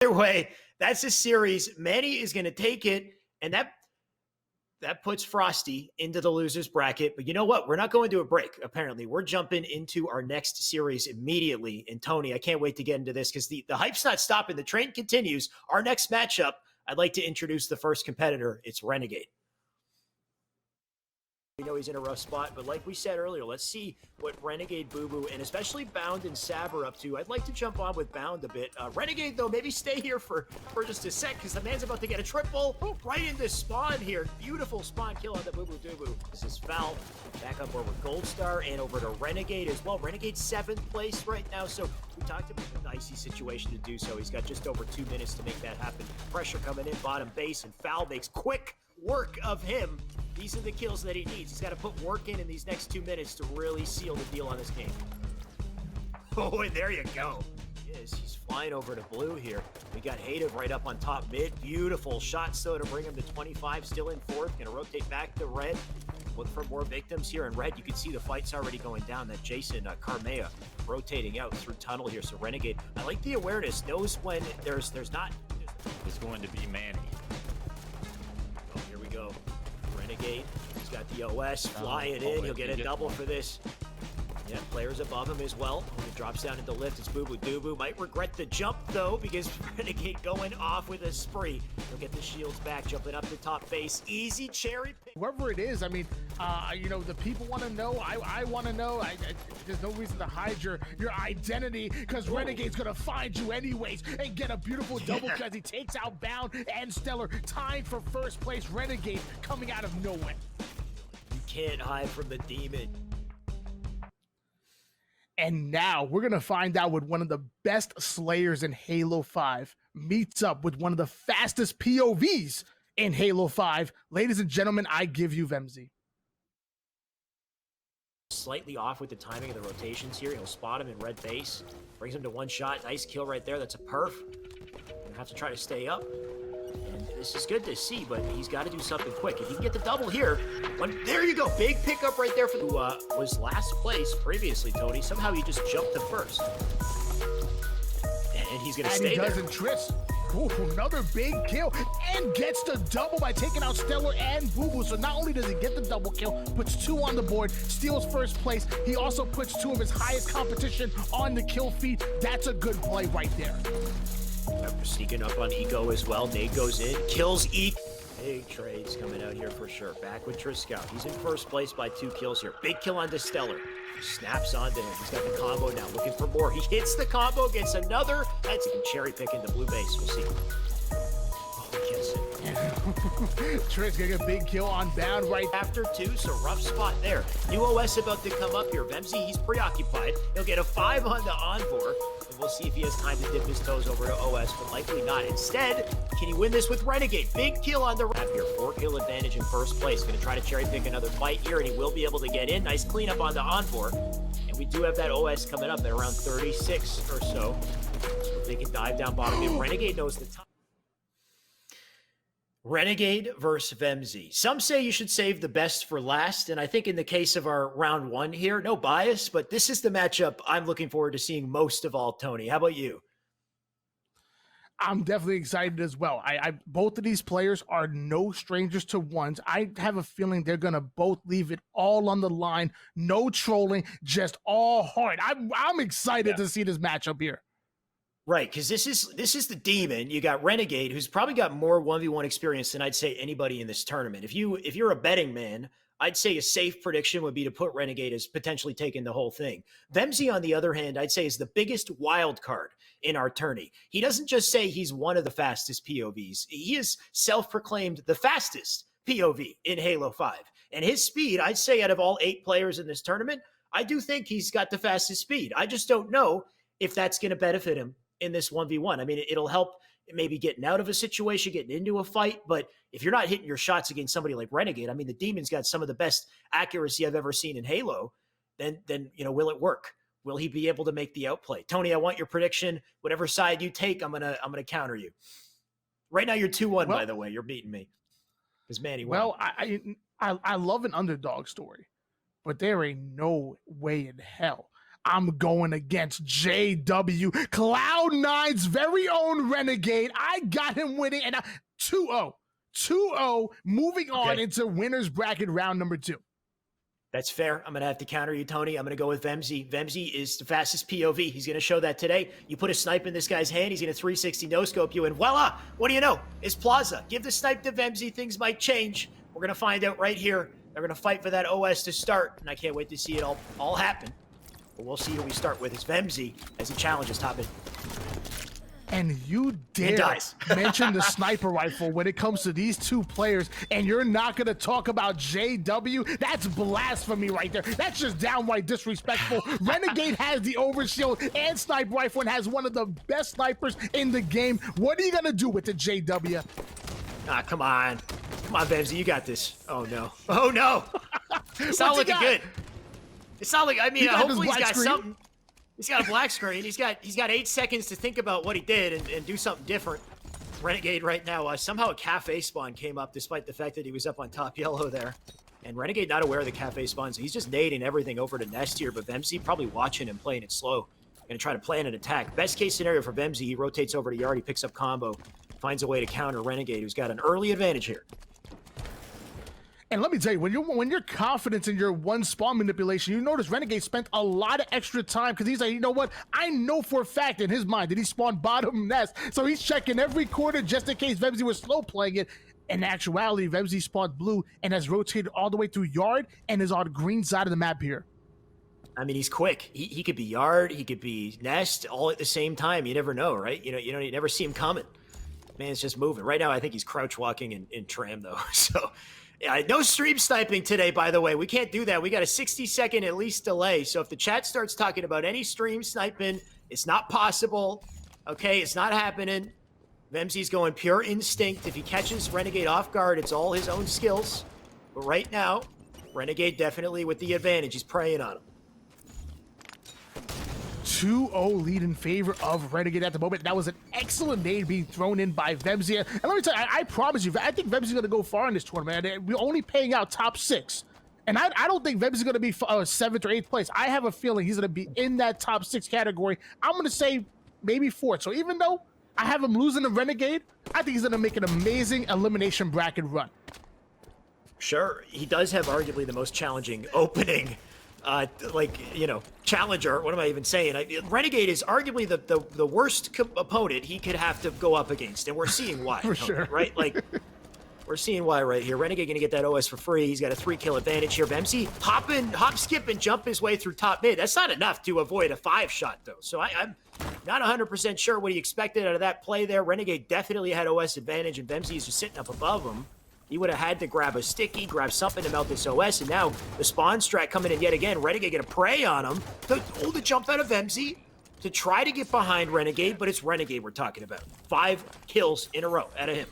Either way, that's a series. Manny is going to take it, and that puts Frosty into the loser's bracket. But you know what? We're not going to a break, apparently. We're jumping into our next series immediately. And Tony, I can't wait to get into this because the hype's not stopping. The train continues. Our next matchup, I'd like to introduce the first competitor. It's Renegade. We know he's in a rough spot, but like we said earlier, let's see what Renegade, Boo Boo, and especially Bound and Sav are up to. I'd like to jump on with Bound a bit. Renegade, though, maybe stay here for just a sec, because the man's about to get a triple right into spawn here. Beautiful spawn kill on the Boo Boo Doo Boo. This is Val. Back up over Gold Star and over to Renegade as well. Renegade 7th place right now, so we talked about a dicey situation to do so. He's got just over 2 minutes to make that happen. Pressure coming in, bottom base, and Foul makes quick work of him. These are the kills that he needs. He's got to put work in these next 2 minutes to really seal the deal on this game. Oh, and there you go. Yes, he's flying over to blue here. We got Hative right up on top mid. Beautiful shots, though, to bring him to 25. Still in 4th. Going to rotate back to red. Look for more victims here in red. You can see the fight's already going down. That Jason Carmea rotating out through tunnel here. So Renegade, I like the awareness. Knows when there's not. It's going to be Manny. Oh, here we go. Renegade, he's got the OS flying in. He'll get a double for this. Yeah, players above him as well. When he drops down into lift, it's Boo Boo Doo Boo. Might regret the jump, though, because Renegade going off with a spree. He'll get the shields back, jumping up the top base. Easy cherry pick. Whoever it is, I mean, you know, the people want to know. I want to know. There's no reason to hide your identity, because Renegade's going to find you anyways and get a beautiful double because he takes out Bound and Stellar. Tied for first place. Renegade coming out of nowhere. You can't hide from the demon. And now we're going to find out what one of the best Slayers in Halo 5 meets up with one of the fastest POVs in Halo 5. Ladies and gentlemen, I give you Vemzi. Slightly off with the timing of the rotations here. He'll spot him in red base. Brings him to one shot. Nice kill right there. That's a perf. Gonna have to try to stay up. And this is good to see, but he's got to do something quick. If he can get the double here, there you go. Big pickup right there for who was last place previously, Tony. Somehow he just jumped to first. And he's going to stay there. And he doesn't Tris. Ooh, another big kill, and gets the double by taking out Stellar and Boo Boo. So not only does he get the double kill, puts 2 on the board, steals first place. He also puts 2 of his highest competition on the kill feed. That's a good play right there. Sneaking up on Eco as well. Nade goes in, kills Eco. Big trades coming out here for sure. Back with Triscout. He's in first place by 2 kills here. Big kill onto Stellar. Snaps onto him. He's got the combo now. Looking for more. He hits the combo, gets another. That's a cherry pick into blue base. We'll see. Oh, he gets it. Trish getting a big kill on Bound right after 2, so rough spot there. New OS about to come up here. Vemzi, he's preoccupied. He'll get a 5 on the Envor. We'll see if he has time to dip his toes over to OS, but likely not. Instead, can he win this with Renegade? Big kill on the wrap here. 4 kill advantage in first place. Going to try to cherry pick another fight here, and he will be able to get in. Nice cleanup on the Envor. And we do have that OS coming up at around 36 or so. So they can dive down bottom. And Renegade knows the time. Renegade versus Vemzi. Some say you should save the best for last, and I think in the case of our round 1 here, no bias, but this is the matchup I'm looking forward to seeing most of all, Tony. How about you? I'm definitely excited as well. Both of these players are no strangers to ones. I have a feeling they're going to both leave it all on the line. No trolling, just all hard. I'm excited to see this matchup here. Right, because this is the demon. You got Renegade, who's probably got more 1v1 experience than I'd say anybody in this tournament. If you're a betting man, I'd say a safe prediction would be to put Renegade as potentially taking the whole thing. Vemzi, on the other hand, I'd say is the biggest wild card in our tourney. He doesn't just say he's one of the fastest POVs. He is self-proclaimed the fastest POV in Halo 5. And his speed, I'd say out of all 8 players in this tournament, I do think he's got the fastest speed. I just don't know if that's going to benefit him in this 1v1. I mean, it'll help maybe getting out of a situation, getting into a fight, but if you're not hitting your shots against somebody like Renegade, I mean, the Demon's got some of the best accuracy I've ever seen in Halo, then you know, will it work? Will he be able to make the outplay? Tony, I want your prediction. Whatever side you take, I'm gonna counter you. Right now you're 2-1, by the way. You're beating me. Because Manny won. Well, I love an underdog story, but there ain't no way in hell I'm going against JW, Cloud9's very own Renegade. I got him winning, and 2-0. 2-0, moving on into winner's bracket round number 2. That's fair. I'm going to have to counter you, Tony. I'm going to go with Vemzi. Vemzi is the fastest POV. He's going to show that today. You put a snipe in this guy's hand, he's going to 360 no-scope you, and voila, what do you know? It's Plaza. Give the snipe to Vemzi. Things might change. We're going to find out right here. They're going to fight for that OS to start, and I can't wait to see it all happen. But we'll see who we start with. It's Vemzi as he challenges top mid. And you dare mention the sniper rifle when it comes to these two players, and you're not going to talk about JW? That's blasphemy right there. That's just downright disrespectful. Renegade has the overshield and sniper rifle and has one of the best snipers in the game. What are you going to do with the JW? Ah, come on. Come on, Vemzi, you got this. Oh, no. Oh, no. It's not looking good. It's not like, I mean, hopefully he's got something. He's got a black screen. He's got 8 seconds to think about what he did and do something different. Renegade right now, somehow a cafe spawn came up despite the fact that he was up on top yellow there. And Renegade not aware of the cafe spawn, so he's just nading everything over to Nest here. But Vemzi probably watching and playing it slow. Going to try to plan an attack. Best case scenario for Vemzi, he rotates over to Yard, he picks up combo, finds a way to counter Renegade, who's got an early advantage here. And let me tell you, when you're confident in your one spawn manipulation, you notice Renegade spent a lot of extra time because he's like, you know what? I know for a fact in his mind that he spawned bottom nest, so he's checking every corner just in case Vemzi was slow playing it. In actuality, Vemzi spawned blue and has rotated all the way through Yard and is on the green side of the map here. I mean, he's quick. He could be Yard, he could be Nest, all at the same time. You never know, right? You never see him coming. Man's just moving. Right now, I think he's crouch walking in tram though. So. Yeah, no stream sniping today, by the way. We can't do that. We got a 60-second at least delay. So if the chat starts talking about any stream sniping, it's not possible. Okay, it's not happening. Vemzi's going pure instinct. If he catches Renegade off guard, it's all his own skills. But right now, Renegade definitely with the advantage. He's preying on him. 2-0 lead in favor of Renegade at the moment. That was an excellent nade being thrown in by Vemzi. And let me tell you, I promise you, I think Vemzi's going to go far in this tournament. We're only paying out top 6. And I don't think Vemzi's going to be 7th or 8th place. I have a feeling he's going to be in that top 6 category. I'm going to say maybe 4th. So even though I have him losing to Renegade, I think he's going to make an amazing elimination bracket run. Sure, he does have arguably the most challenging opening challenger. What am I even saying? Renegade is arguably the worst opponent he could have to go up against, and we're seeing why. For sure. Right? Like, we're seeing why right here. Renegade gonna get that OS for free. He's got a 3-kill advantage here. Vemzi hop, skip, and jump his way through top mid. That's not enough to avoid a 5-shot, though. So I'm not 100% sure what he expected out of that play there. Renegade definitely had OS advantage, and Vemzi is just sitting up above him. He would have had to grab a sticky, grab something to melt this OS, and now the spawn strat coming in yet again. Renegade gonna prey on him. The jump out of Vemzi to try to get behind Renegade, but it's Renegade we're talking about. 5 kills in a row out of him.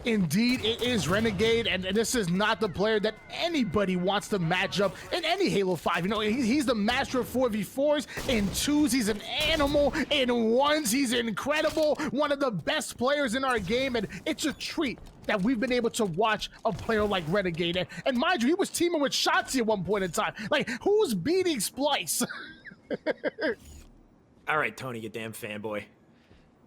Indeed, it is Renegade, and this is not the player that anybody wants to match up in any Halo 5. You know, he's the master of 4v4s. In 2s, he's an animal. In 1s, he's incredible. One of the best players in our game, and it's a treat that we've been able to watch a player like Renegade. And mind you, he was teaming with Shotzi at one point in time. Like, who's beating Splice? All right, Tony, you damn fanboy.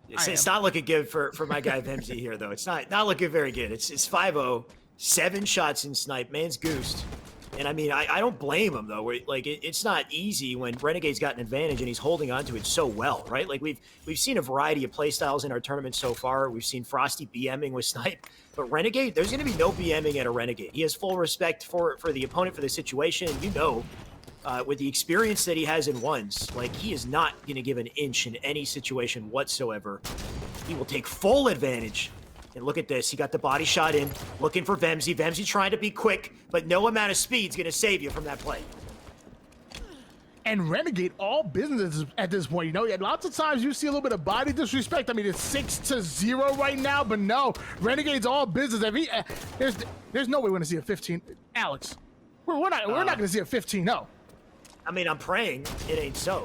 It's not looking good for my guy Vemzi here, though. It's not looking very good. It's 5-0, 7 shots in snipe. Man's goosed. And I mean, I don't blame him, though. It's not easy when Renegade's got an advantage and he's holding on to it so well, right? Like, we've seen a variety of playstyles in our tournament so far. We've seen Frosty BMing with snipe. But Renegade, there's going to be no BMing at a Renegade. He has full respect for the opponent, for the situation. And you know, with the experience that he has in 1s, like, he is not going to give an inch in any situation whatsoever. He will take full advantage. And look at this. He got the body shot in, looking for Vemzi. Vemzi trying to be quick, but no amount of speed's going to save you from that play. And Renegade, all business at this point. You know, lots of times you see a little bit of body disrespect. I mean, it's 6-0 right now, but no, Renegade's all business. There's no way we're going to see a 15. Alex, we're not going to see a 15-0. I mean, I'm praying it ain't so.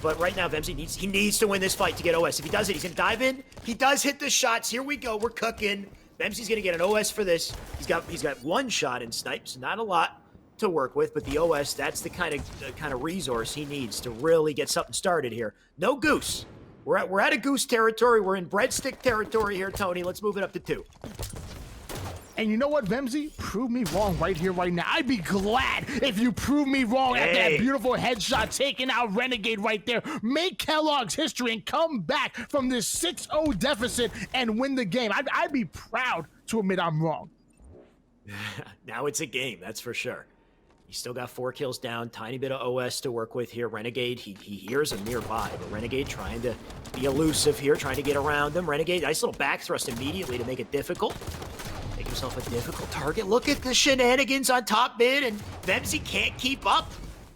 But right now, Vemzi needs to win this fight to get OS. If he does it, he's going to dive in. He does hit the shots. Here we go. We're cooking. Vemzi's going to get an OS for this. He's got 1 shot in snipes, not a lot. to work with, but the OS, that's the kind of resource he needs to really get something started here. No goose. We're at a goose territory. We're in breadstick territory here, Tony. Let's move it up to 2. And you know what, Vemzi? Prove me wrong right here, right now. I'd be glad if you prove me wrong after that beautiful headshot taking out Renegade right there. Make Kellogg's history and come back from this 6-0 deficit and win the game. I'd be proud to admit I'm wrong. Now it's a game, that's for sure. He's still got 4 kills down, tiny bit of OS to work with here. Renegade, he hears him nearby, but Renegade trying to be elusive here, trying to get around him. Renegade, nice little back thrust immediately to make it difficult. Make himself a difficult target. Look at the shenanigans on top mid, and Vemzi can't keep up.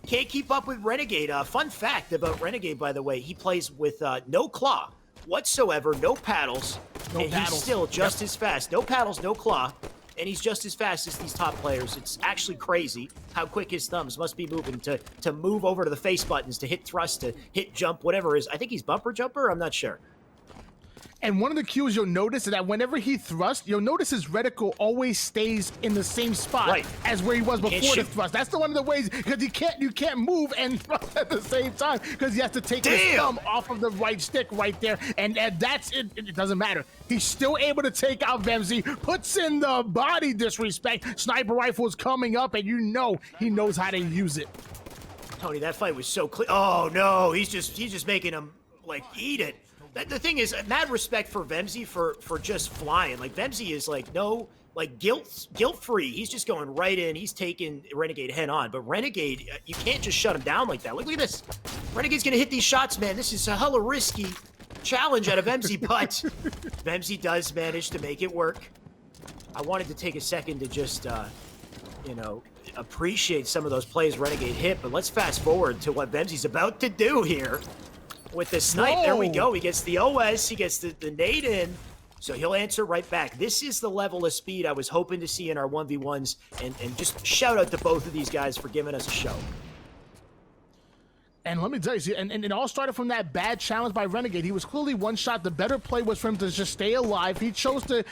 Can't keep up with Renegade. Fun fact about Renegade, by the way, he plays with no claw whatsoever, no paddles, he's still just as fast. No paddles, no claw, and he's just as fast as these top players. It's actually crazy how quick his thumbs must be moving to move over to the face buttons, to hit thrust, to hit jump, whatever it is. I think he's bumper jumper, I'm not sure. And one of the cues you'll notice is that whenever he thrusts, you'll notice his reticle always stays in the same spot as where he was before the thrust. That's one of the ways, because you can't move and thrust at the same time, because he has to take his thumb off of the right stick right there, and that's it. It doesn't matter. He's still able to take out Vemzi, puts in the body disrespect. Sniper rifle is coming up, and you know he knows how to use it. Tony, that fight was so clear. Oh no, he's just making him like eat it. The thing is, mad respect for Vemzi for just flying. Like, Vemzi is like guilt-free. He's just going right in. He's taking Renegade head on. But Renegade, you can't just shut him down like that. Look at this. Renegade's gonna hit these shots, man. This is a hella risky challenge out of Vemzi, but Vemzi does manage to make it work. I wanted to take a second to just, appreciate some of those plays Renegade hit, but let's fast forward to what Vemzi's about to do here. With the snipe, there we go. He gets the OS, he gets the nade in, so he'll answer right back. This is the level of speed I was hoping to see in our 1v1s, and just shout out to both of these guys for giving us a show. And let me tell you, and it all started from that bad challenge by Renegade. He was clearly one shot. The better play was for him to just stay alive. He chose to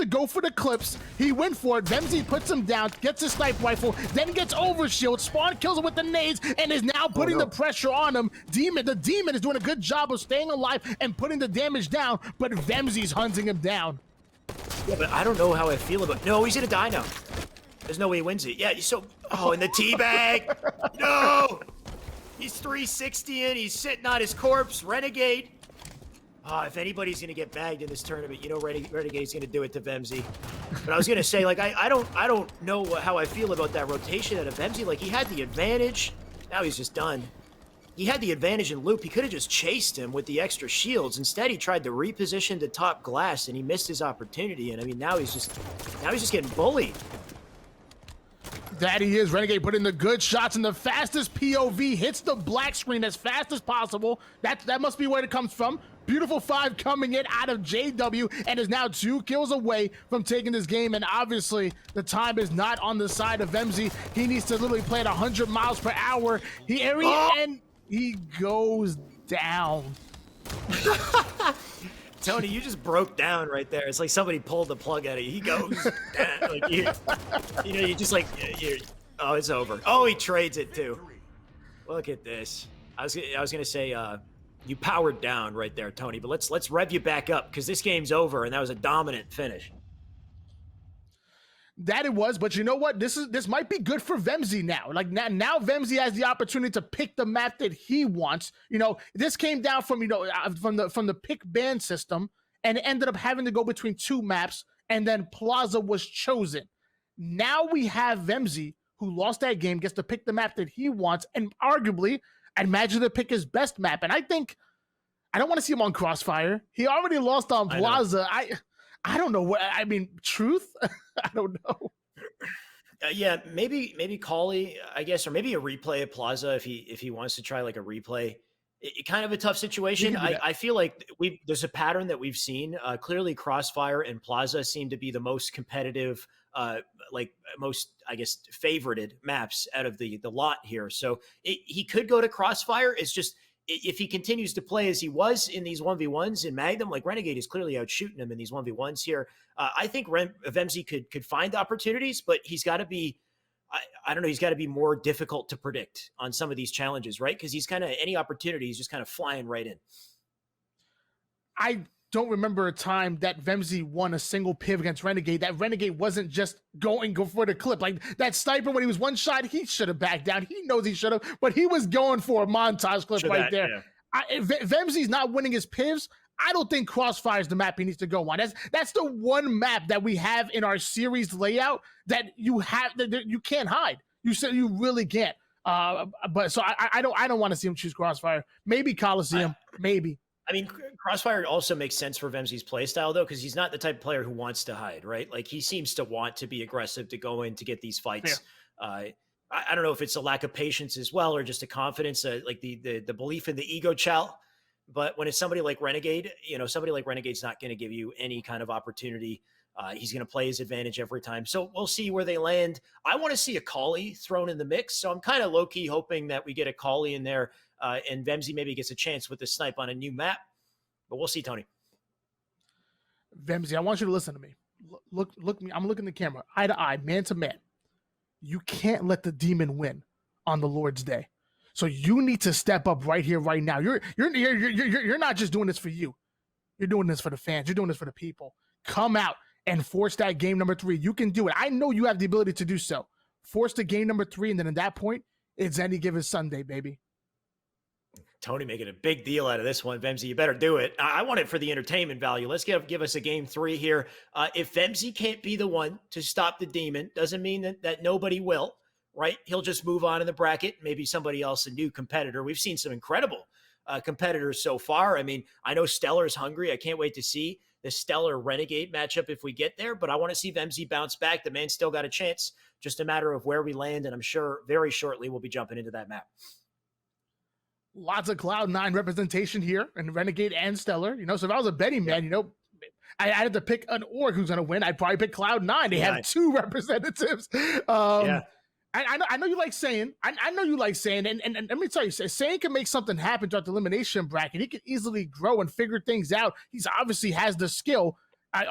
go for the clips. He went for it. Vemzi puts him down, gets his sniper rifle, then gets overshield. Spawn kills him with the nades, and is now putting the pressure on him. The demon is doing a good job of staying alive and putting the damage down, but Vemzi's hunting him down. Yeah, but I don't know how I feel about. No, he's gonna die now. There's no way he wins it. Yeah, so in the teabag. No. He's 360 in, he's sitting on his corpse, Renegade. If anybody's gonna get bagged in this tournament, you know Renegade's gonna do it to Vemzi. But I was gonna say, like, I don't know how I feel about that rotation out of Vemzi. Like, he had the advantage, now he's just done. He had the advantage in loop, he could have just chased him with the extra shields. Instead, he tried to reposition to top glass, and he missed his opportunity. And I mean, now he's just getting bullied. That he is. Renegade put in the good shots, and the fastest POV hits the black screen as fast as possible. That must be where it comes from. Beautiful 5 coming in out of JW, and is now 2 kills away from taking this game. And obviously, the time is not on the side of Vemzi. He needs to literally play at 100 miles per hour. And he goes down. Tony, you just broke down right there. It's like somebody pulled the plug out of you. He goes, like you just like, oh, it's over. Oh, he trades it too. Look at this. I was gonna say, you powered down right there, Tony. But let's rev you back up, because this game's over, and that was a dominant finish. That it was, but you know what? This might be good for Vemzi now. Like, now Vemzi has the opportunity to pick the map that he wants. You know, this came down from from the pick ban system, and it ended up having to go between 2 maps, and then Plaza was chosen. Now we have Vemzi, who lost that game, gets to pick the map that he wants, and arguably, I'd imagine to pick his best map. And I don't want to see him on Crossfire. He already lost on Plaza. I don't know what I mean. Truth? I don't know. Yeah, maybe Cauley, I guess, or maybe a replay of Plaza if he wants to try like a replay. Kind of a tough situation. I feel like there's a pattern that we've seen. Clearly, Crossfire and Plaza seem to be the most competitive, most, I guess, favorited maps out of the lot here. So he could go to Crossfire. It's just, if he continues to play as he was in these 1v1s in Magnum, like, Renegade is clearly out shooting him in these 1v1s here. I think Vemzi could find opportunities, but he's got to be, I don't know. He's got to be more difficult to predict on some of these challenges, right? Because he's kind of any opportunity, he's just kind of flying right in. I don't remember a time that Vemzi won a single piv against Renegade. That Renegade wasn't just go for the clip. Like that sniper, when he was one shot, he should have backed down. He knows he should have, but he was going for a montage clip right there. Yeah. Vemzi's not winning his pivs. I don't think Crossfire is the map he needs to go on. That's the one map that we have in our series layout that you can't hide. You said you really can't. But so I don't want to see him choose Crossfire. Maybe Coliseum. Maybe. I mean, Crossfire also makes sense for Vemzi's playstyle, though, because he's not the type of player who wants to hide, right? Like, he seems to want to be aggressive, to go in, to get these fights. Yeah. I don't know if it's a lack of patience as well, or just a confidence, like the belief in the ego chow. But when it's somebody like Renegade, somebody like Renegade's not going to give you any kind of opportunity. He's going to play his advantage every time. So we'll see where they land. I want to see a Kali thrown in the mix. So I'm kind of low-key hoping that we get a Kali in there, and Vemzi maybe gets a chance with the snipe on a new map. But we'll see, Tony. Vemzi, I want you to listen to me. Look me. I'm looking at the camera, eye to eye, man to man. You can't let the demon win on the Lord's Day. So you need to step up right here, right now. You're not just doing this for you. You're doing this for the fans. You're doing this for the people. Come out and force that game number 3. You can do it. I know you have the ability to do so. Force the game number 3, and then at that point, it's any given Sunday, baby. Tony making a big deal out of this one. Vemzi, you better do it. I want it for the entertainment value. Let's give us a game 3 here. If Vemzi can't be the one to stop the demon, doesn't mean that nobody will, right? He'll just move on in the bracket. Maybe somebody else, a new competitor. We've seen some incredible competitors so far. I mean, I know Stellar's hungry. I can't wait to see the Stellar Renegade matchup if we get there, but I want to see Vemzi bounce back. The man's still got a chance. Just a matter of where we land, and I'm sure very shortly we'll be jumping into that map. Lots of Cloud9 representation here, and Renegade and Stellar. So if I was a betting man, I had to pick an org who's going to win. I'd probably pick Cloud9. They have 2 representatives. I know you like saying. I know you like saying, and let me tell you, saying can make something happen throughout the elimination bracket. He can easily grow and figure things out. He's obviously has the skill.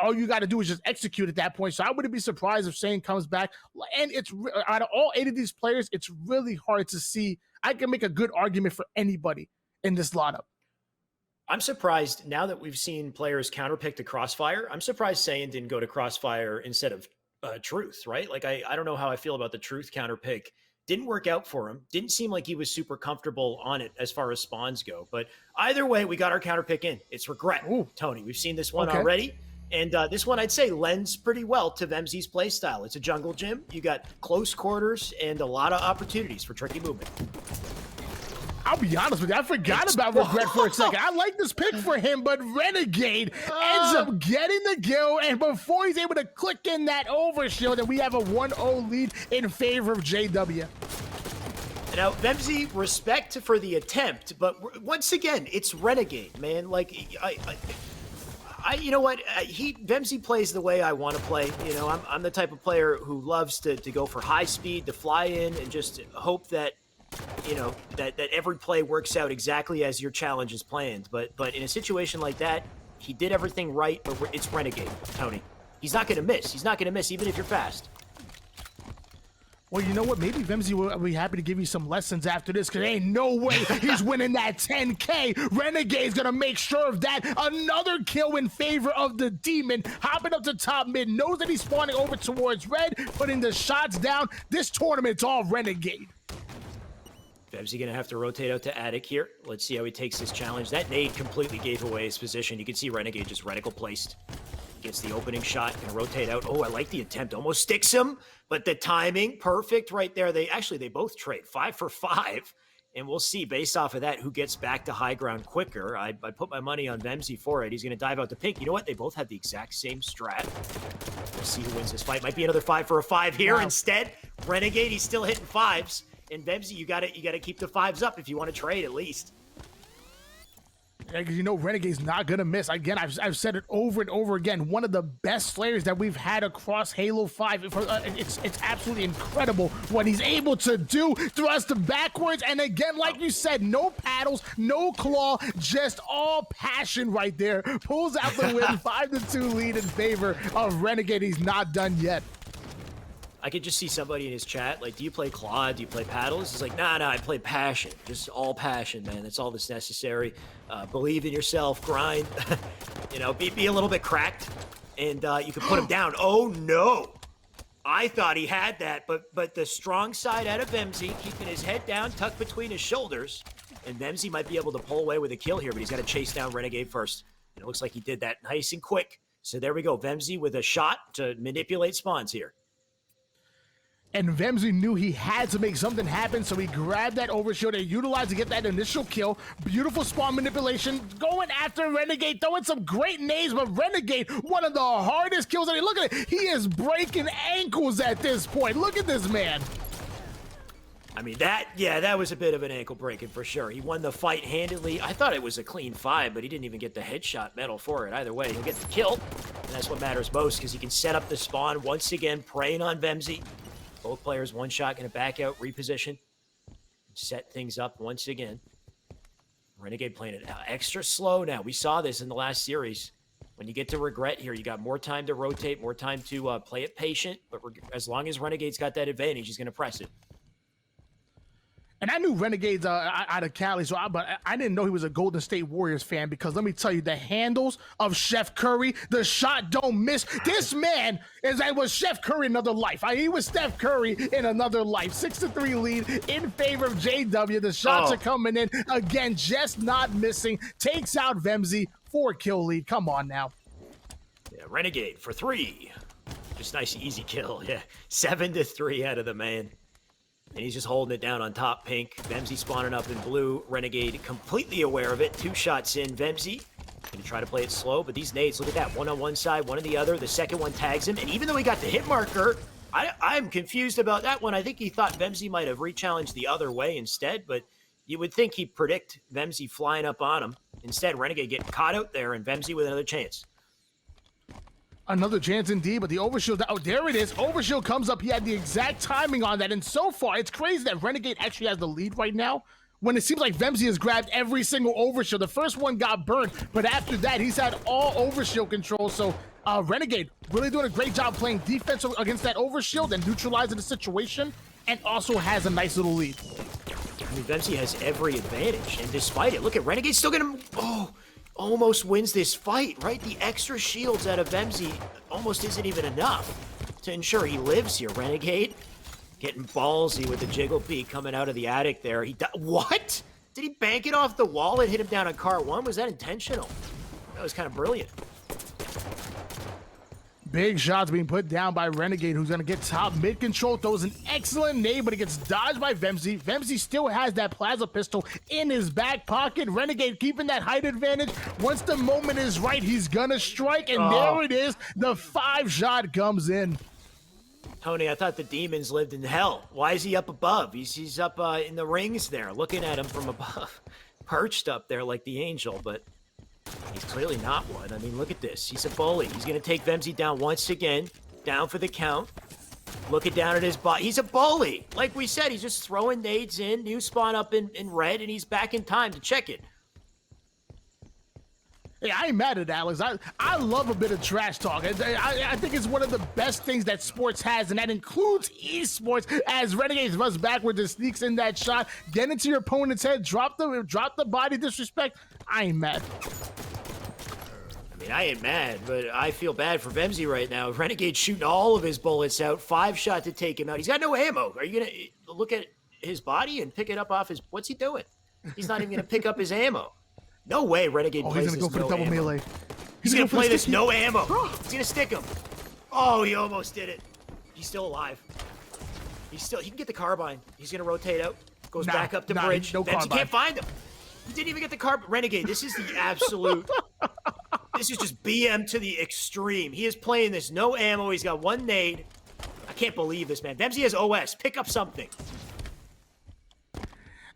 All you got to do is just execute at that point. So I wouldn't be surprised if Shane comes back. And it's out of all 8 of these players, it's really hard to see. I can make a good argument for anybody in this lineup. I'm surprised now that we've seen players counterpick to Crossfire. I'm surprised Saiyan didn't go to Crossfire instead of Truth, right? Like, I don't know how I feel about the Truth counterpick. Didn't work out for him. Didn't seem like he was super comfortable on it as far as spawns go. But either way, we got our counterpick in. It's Regret. Ooh. Tony, we've seen this one already. And this one, I'd say, lends pretty well to Vemzi's playstyle. It's a jungle gym. You got close quarters and a lot of opportunities for tricky movement. I'll be honest with you. I forgot about Regret for a second. I like this pick for him, but Renegade ends up getting the kill, and before he's able to click in that overshield, and we have a 1-0 lead in favor of JW. Now, Vemzi, respect for the attempt, but once again, it's Renegade, man. Like, you know what? Vemzi plays the way I want to play. I'm the type of player who loves to go for high speed, to fly in, and just hope that that every play works out exactly as your challenge is planned. But in a situation like that, he did everything right, but it's Renegade, Tony. He's not going to miss. He's not going to miss even if you're fast. Well, you know what? Maybe Vemzi will be happy to give you some lessons after this, because ain't no way he's winning that 10K. Renegade's going to make sure of that. Another kill in favor of the demon. Hopping up to top mid. Knows that he's spawning over towards red. Putting the shots down. This tournament's all Renegade. Vemzi going to have to rotate out to Attic here. Let's see how he takes this challenge. That nade completely gave away his position. You can see Renegade just reticle placed. Gets the opening shot, gonna rotate out. Oh, I like the attempt. Almost sticks him, but the timing, perfect right there. They both trade 5 for 5, and we'll see based off of that who gets back to high ground quicker. I put my money on Vemzi for it. He's gonna dive out to pink. You know what? They both have the exact same strat. We'll see who wins this fight. Might be another 5 for a 5 here. Wow. Instead, Renegade, he's still hitting 5s, and Vemzi, you gotta keep the 5s up if you want to trade at least. Yeah, because Renegade's not going to miss. Again, I've said it over and over again. One of the best slayers that we've had across Halo 5. It's absolutely incredible what he's able to do. Thrust backwards. And again, like you said, no paddles, no claw, just all passion right there. Pulls out the win, 5-2 lead in favor of Renegade. He's not done yet. I could just see somebody in his chat, like, do you play Claw? Do you play Paddles? He's like, nah, I play Passion. Just all passion, man. That's all that's necessary. Believe in yourself, grind. You know, be a little bit cracked, and you can put him down. Oh, no. I thought he had that, but the strong side out of Vemzi, keeping his head down, tucked between his shoulders, and Vemzi might be able to pull away with a kill here, but he's got to chase down Renegade first. And it looks like he did that nice and quick. So there we go. Vemzi with a shot to manipulate spawns here. And Vemzi knew he had to make something happen, so he grabbed that overshield and utilized to get that initial kill. Beautiful spawn manipulation, going after Renegade, throwing some great nades, but Renegade, one of the hardest kills. I mean, look at it. He is breaking ankles at this point. Look at this man. I mean, that was a bit of an ankle breaking for sure. He won the fight handedly. I thought it was a clean 5, but he didn't even get the headshot medal for it. Either way, he'll get the kill, and that's what matters most, because he can set up the spawn once again, preying on Vemzi. Both players, one shot, going to back out, reposition, set things up once again. Renegade playing it extra slow now. We saw this in the last series. When you get to regret here, you got more time to rotate, more time to play it patient. But as long as Renegade's got that advantage, he's going to press it. And I knew Renegade's out of Cali, but I didn't know he was a Golden State Warriors fan, because let me tell you, the handles of Chef Curry, the shot don't miss. This man was Chef Curry in another life. He was Steph Curry in another life. 6-3 lead in favor of JW. The shots are coming in. Again, just not missing. Takes out Vemzi. 4-kill lead. Come on now. Yeah, Renegade for 3. Just nice, easy kill. Yeah, 7-3 out of the man. And he's just holding it down on top, pink. Vemzi spawning up in blue. Renegade completely aware of it. 2 shots in. Vemzi going to try to play it slow, but these nades, look at that. One on one side, one on the other. The second one tags him. And even though he got the hit marker, I'm confused about that one. I think he thought Vemzi might have re-challenged the other way instead, but you would think he'd predict Vemzi flying up on him. Instead, Renegade getting caught out there, and Vemzi with another chance. Another chance indeed, but the overshield, oh, there it is. Overshield comes up. He had the exact timing on that, and so far, it's crazy that Renegade actually has the lead right now, when it seems like Vemzi has grabbed every single overshield. The first one got burned, but after that, he's had all overshield control, so Renegade really doing a great job playing defense against that overshield and neutralizing the situation, and also has a nice little lead. I mean, Vemzi has every advantage, and despite it, look at Renegade still getting him. Almost wins this fight, right? The extra shields out of Vemzi almost isn't even enough to ensure he lives here. Renegade getting ballsy with the jiggle peak coming out of the attic there. What? Did he bank it off the wall and hit him down on car 1? Was that intentional? That was kind of brilliant. Big shots being put down by Renegade, who's going to get top mid control. Throws an excellent nade, but it gets dodged by Vemzi. Vemzi still has that plasma pistol in his back pocket. Renegade keeping that height advantage. Once the moment is right, he's going to strike, and there it is. The 5-shot comes in. Tony, I thought the demons lived in hell. Why is he up above? He's up in the rings there, looking at him from above. Perched up there like the angel, but he's clearly not one. I mean, look at this. He's a bully. He's going to take Vemzi down once again. Down for the count. Looking down at his body. He's a bully. Like we said, he's just throwing nades in. New spawn up in red, and he's back in time to check it. Hey, I ain't mad at Alex. I love a bit of trash talk. I think it's one of the best things that sports has, and that includes esports, as Renegade runs backwards and sneaks in that shot. Get into your opponent's head. Drop the body disrespect. I ain't mad. I mean, I ain't mad, but I feel bad for Vemzi right now. Renegade shooting all of his bullets out. 5-shot to take him out. He's got no ammo. Are you going to look at his body and pick it up off his... What's he doing? He's not even going to pick up his ammo. No way Renegade plays this no ammo. He's going to go for the double melee. He's going to play this no ammo. He's going to stick him. Oh, he almost did it. He's still alive. He can get the carbine. He's going to rotate out. Goes back up the bridge. No Vemzi can't find him. He didn't even get the carbine. Renegade, this is the absolute... This is just BM to the extreme. He is playing this no ammo. He's got 1 nade. I can't believe this, man. Vemzi has OS. Pick up something.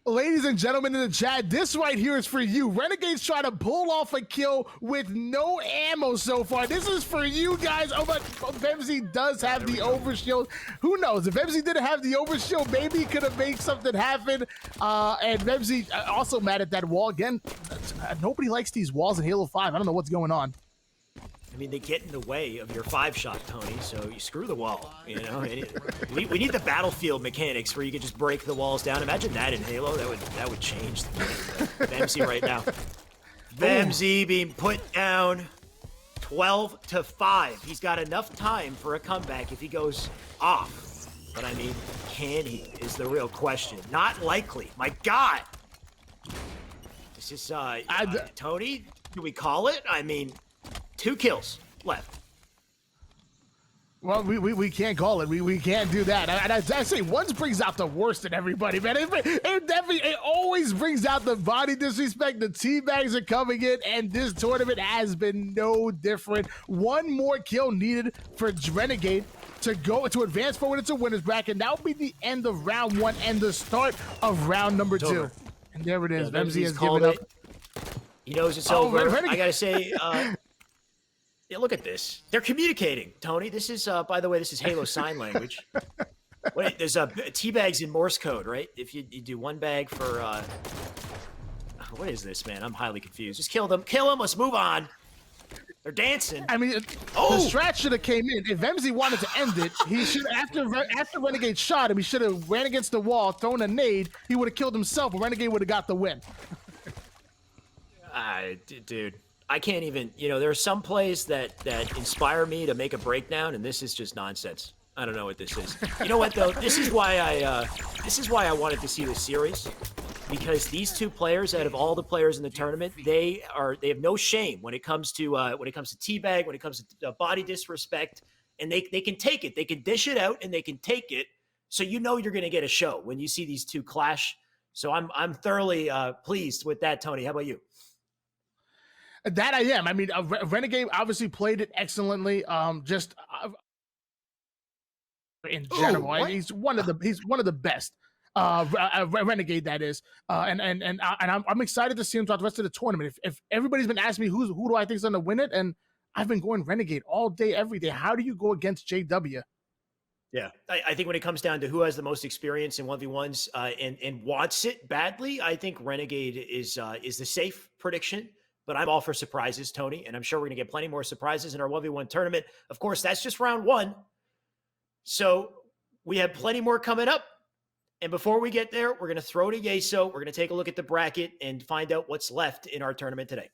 Ladies and gentlemen in the chat, this right here is for you. Renegade's trying to pull off a kill with no ammo so far. This is for you guys. Oh, but Vemzi does have the overshield. Who knows? If Vemzi didn't have the overshield, maybe he could have made something happen. And Vemzi also mad at that wall. Again, nobody likes these walls in Halo 5. I don't know what's going on. I mean, they get in the way of your 5-shot, Tony, so you screw the wall, you know? We need the battlefield mechanics where you can just break the walls down. Imagine that in Halo. That would change the game. Vemzi right now. Vemzi being put down 12-5. He's got enough time for a comeback if he goes off. But I mean, can he is the real question. Not likely. My God. This is, Tony, do we call it? I mean, 2 kills left. Well, we can't call it. We can't do that. And I say once brings out the worst in everybody, man. It always brings out the body disrespect. The teabags are coming in, and this tournament has been no different. One more kill needed for Renegade to advance forward into winner's bracket. That will be the end of round 1 and the start of round number 2. Over. And there it is. Yeah, Vemzi has called given up. He knows it's over. I gotta say, yeah, look at this. They're communicating, Tony. This is, by the way, this is Halo sign language. Wait, there's teabags in Morse code, right? If you do 1 bag for, what is this, man? I'm highly confused. Just kill them. Kill them. Let's move on. They're dancing. I mean, the strat should have came in. If Vemzi wanted to end it, he should after Renegade shot him, he should have ran against the wall, thrown a nade. He would have killed himself, and Renegade would have got the win. Dude, I can't even. You know, there are some plays that inspire me to make a breakdown, and this is just nonsense. I don't know what this is. You know what though? This is why I wanted to see this series. Because these 2 players, out of all the players in the tournament, they have no shame when it comes to teabag, when it comes to body disrespect, and they can take it. They can dish it out and they can take it. So you know you're going to get a show when you see these 2 clash. So I'm thoroughly pleased with that, Tony. How about you? That I am. I mean, Renegade obviously played it excellently. In general, he's one of the best. Renegade, that is, and I'm excited to see him throughout the rest of the tournament. If everybody's been asking me who do I think is going to win it, and I've been going Renegade all day, every day. How do you go against JW? Yeah, I think when it comes down to who has the most experience in 1v1s and wants it badly, I think Renegade is the safe prediction. But I'm all for surprises, Tony, and I'm sure we're going to get plenty more surprises in our 1v1 tournament. Of course, that's just round 1. So we have plenty more coming up. And before we get there, we're going to throw to Yeso. We're going to take a look at the bracket and find out what's left in our tournament today.